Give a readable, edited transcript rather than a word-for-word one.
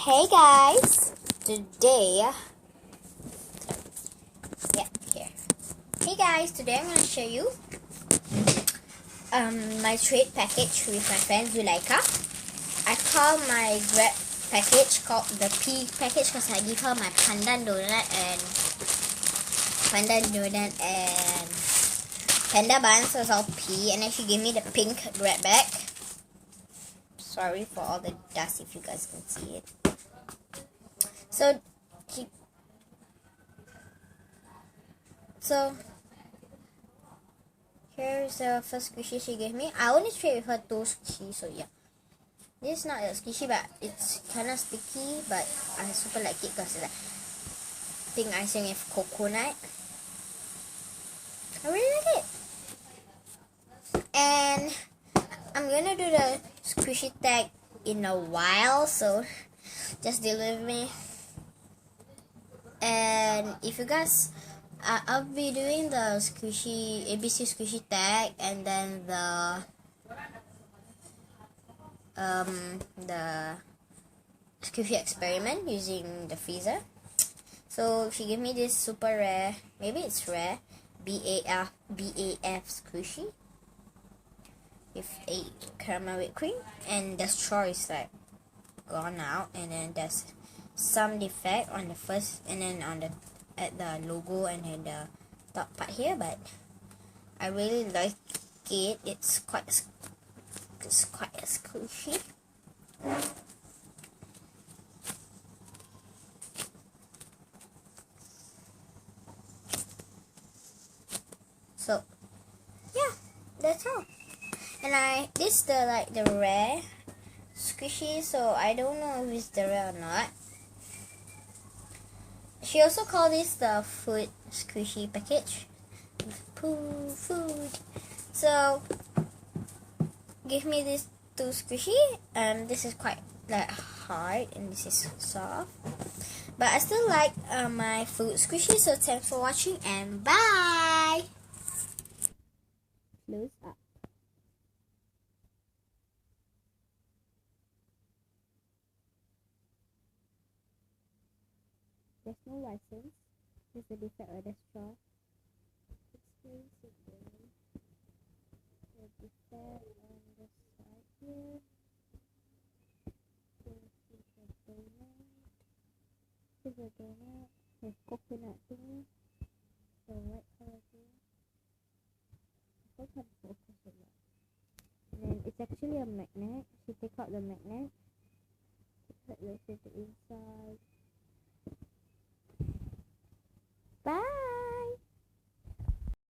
Hey guys, today, here. Hey guys, today I'm going to show you my trade package with my friend Zuleika. I call my Grab package called the P package because I give her my pandan donut and panda buns, so it's all P, and then she gave me the pink Grab bag. Sorry for all the dust if you guys can see it. So here's the first squishy she gave me. I only trade with her 2 squishy, so yeah. This is not a squishy, but it's kind of sticky, but I super like it because it's like thin icing with coconut. I really like it. And I'm gonna do the squishy tag in a while, so just deal with me. And if you guys, I'll be doing the squishy ABC squishy tag, and then the squishy experiment using the freezer. So she gave me this super rare, maybe it's rare, BAF squishy with a caramel whipped cream, and the straw is like gone out, and then there's some defect on the first, and then on the at the logo and then the top part here, but I really like it. It's quite squishy. So yeah, that's all. And this the rare squishy, so I don't know if it's the rare or not. She also called this the food squishy package with food. So give me these 2 squishy. This is quite like hard and this is soft, but I still like my food squishy. So thanks for watching and bye. Close up. There's no license. There's a defect of the straw. Explains it there. The defect on the side here. This is a donut with coconut thingy. The white color thing. I can't focus on that. And then it's actually a magnet. She take out the magnet. It's like the inside.